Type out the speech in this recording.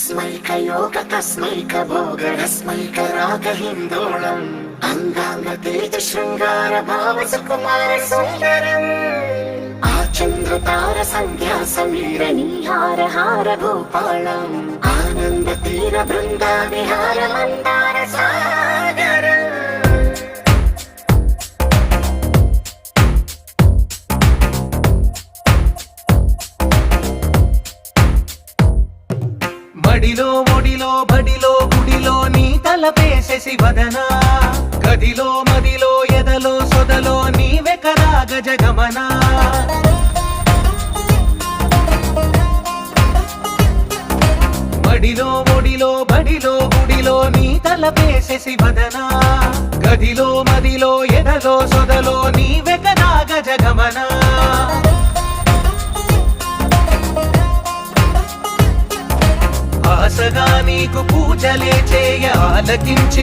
तस्मैक भोगरस्मैक रागहिन्दोळम् अङ्गाङ्ग तेज शृङ्गार भाव सुकुमार सुन्दरम् आचन्द्रतार सन्ध्या समीर नीहार हार भूपालम् आनन्द तीर बृन्दा विहार मन्दार सागरम् మడిలో ఒడిలో బడిలో గుడిలో నీ తలపేసేసి వదనా గదిలో మదిలో ఎదలో సొదలో నీవే కదా గజగమనా మడిలో ఒడిలో బడిలో గుడిలో నీ తలపేసేసి వదనా గదిలో మదిలో ఎదలో సొదలో నీవే కదా గజగమనా ఆశగా నీకు పూజలే చేయ ఆలకించి